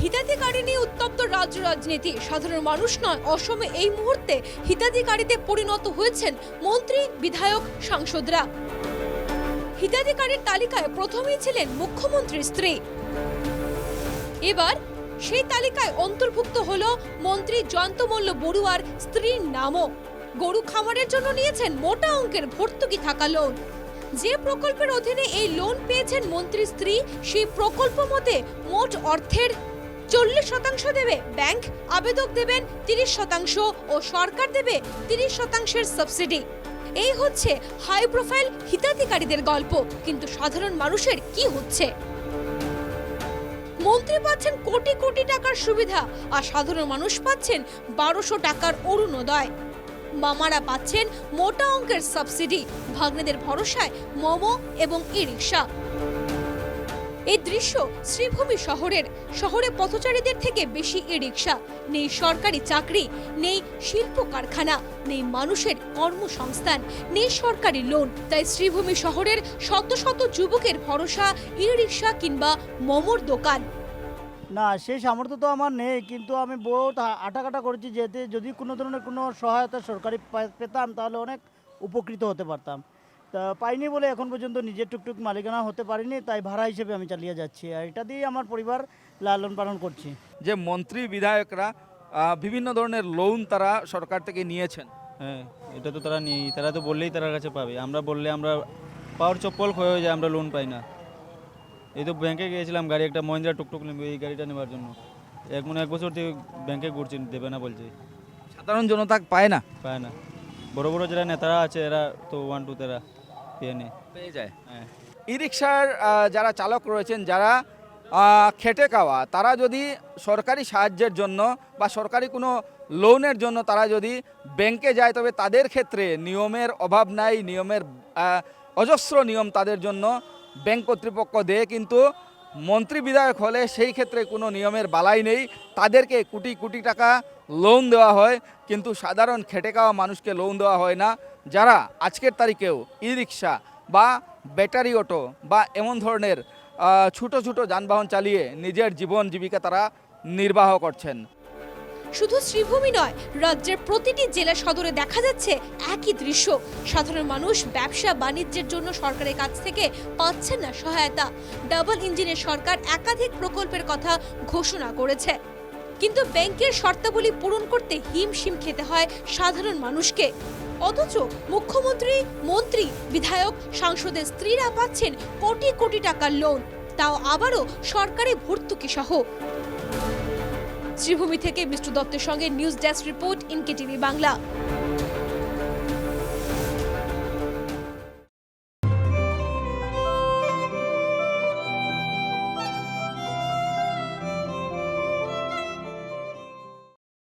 হিতাধিকারী নিয়ে উত্তপ্ত রাজ্য রাজনীতি। সাধারণ মানুষ নয়, অসমে এই মুহূর্তে হিতাধিকারীতে পরিণত হয়েছেন মন্ত্রী, বিধায়ক, সাংসদরা। হিতাধিকারীর তালিকায় প্রথমেই ছিলেন মুখ্যমন্ত্রীর স্ত্রী। এবার সেই তালিকায় অন্তর্ভুক্ত হলো মন্ত্রী জয়ন্ত মল্ল বড়ুয়ার স্ত্রীর নামও। গরু খামারের জন্য নিয়েছেন মোটা অঙ্কের ভর্তুকি থাকা লোন। যে প্রকল্পের অধীনে এই লোন পেয়েছেন মন্ত্রীর স্ত্রী, সেই প্রকল্প মতে মোট অর্থের 40% দেবে ব্যাংক, আবেদক দেবেন 30% ও সরকার দেবে 30%-এর সাবসিডি। এই হচ্ছে হাই প্রোফাইল হিতাধিকারীদের গল্প। কিন্তু সাধারণ মানুষের কি হচ্ছে? মন্ত্রী পাচ্ছেন কোটি কোটি টাকার সুবিধা, আর সাধারণ মানুষ পাচ্ছেন 1200 টাকার অরুণোদয়। মামারা পাচ্ছেন মোটা অঙ্কের সাবসিডি, ভাগ্নেদের ভরসায় মোমো এবং ই রিক্সা। এই দৃশ্য শ্রীভূমি শহরে পথচারীদের থেকে বেশি ই রিক্সা, নেই সরকারি চাকরি, নেই শিল্প কারখানা, নেই মানুষের কর্মসংস্থান, নেই সরকারি লোন। তাই শ্রীভূমি শহরের শত শত যুবকের ভরসা ই রিক্সা কিংবা মোমোর দোকান। না, সেই সামর্থ্য তো আমার নেই, কিন্তু আমি বহুত আটাকাটা করেছি যেতে যদি কোনো ধরনের কোনো সহায়তা সরকারি পেতাম তাহলে অনেক উপকৃত হতে পারতাম। তা পাইনি বলে এখন পর্যন্ত নিজের টুকটুক মালিকানা হতে পারিনি, তাই ভাড়া হিসেবে আমি চালিয়ে যাচ্ছি, আর এটা দিয়ে আমার পরিবার লালন পালন করছি। যে মন্ত্রী বিধায়করা বিভিন্ন ধরনের লোন তারা সরকার থেকে নিয়েছেন। হ্যাঁ, এটা তো তারা নেই, তারা তো বললেই তার কাছে পাবে। আমরা বললে আমরা পাওয়ার চপ্পল ক্ষয় হয়ে যায়, আমরা লোন পাই না। এই তো ব্যাংকে গিয়েছিলাম, গাড়ি একটা মহিন্দ্রা টুকটুক নেবে, এই গাড়িটা নেওয়ার জন্য এখন 1 বছর থেকে ব্যাংকে ঘুরছি, দেবে না বলছে। সাধারণ জনতা পায় না, পায় না। বড় বড় যারা নেতারা আছে এরা তো 1-2 তারা পেয়ে যায়। হ্যাঁ, ই রিক্সার যারা চালক রয়েছেন, যারা খেটে খাওয়া, তারা যদি সরকারি সাহায্যের জন্য বা সরকারি কোনো লোনের জন্য তারা যদি ব্যাংকে যায়, তবে তাদের ক্ষেত্রে নিয়মের অভাব নাই, নিয়মের অজস্র নিয়ম তাদের জন্য ব্যাংক কর্তৃপক্ষ দেয়। কিন্তু মন্ত্রী বিধায়ক হলে সেই ক্ষেত্রে কোনো নিয়মের বালাই নেই, তাদেরকে কোটি কোটি টাকা লোন দেওয়া হয়, কিন্তু সাধারণ খেটে খাওয়া মানুষকে লোন দেওয়া হয় না, যারা আজকের তারিখেও ই রিক্সা বা ব্যাটারি অটো বা এমন ধরনের ছোটো ছোটো যানবাহন চালিয়ে নিজের জীবন জীবিকা তারা নির্বাহ করছেন। শুধু শ্রীভূমি নয়, রাজ্যের প্রতিটি জেলা সদরে দেখা যাচ্ছে একই দৃশ্য। সাধারণ মানুষ ব্যবসা বাণিজ্যের জন্য সরকারের কাছ থেকে পাচ্ছেন না সহায়তা। ডাবল ইঞ্জিনের সরকার একাধিক প্রকল্পের কথা ঘোষণা করেছে, কিন্তু ব্যাংকের শর্তাবলী পূরণ করতে হিমশিম খেতে হয় সাধারণ মানুষকে। অথচ মুখ্যমন্ত্রী, মন্ত্রী, বিধায়ক, সাংসদের স্ত্রীরা পাচ্ছেন কোটি কোটি টাকার লোন, তাও আবারও সরকারি ভর্তুকি সহ। শ্রীভূমি থেকে বিষ্ণু দত্তের সঙ্গে নিউজ ডেস্ক রিপোর্ট, ইনকে টিভি বাংলা।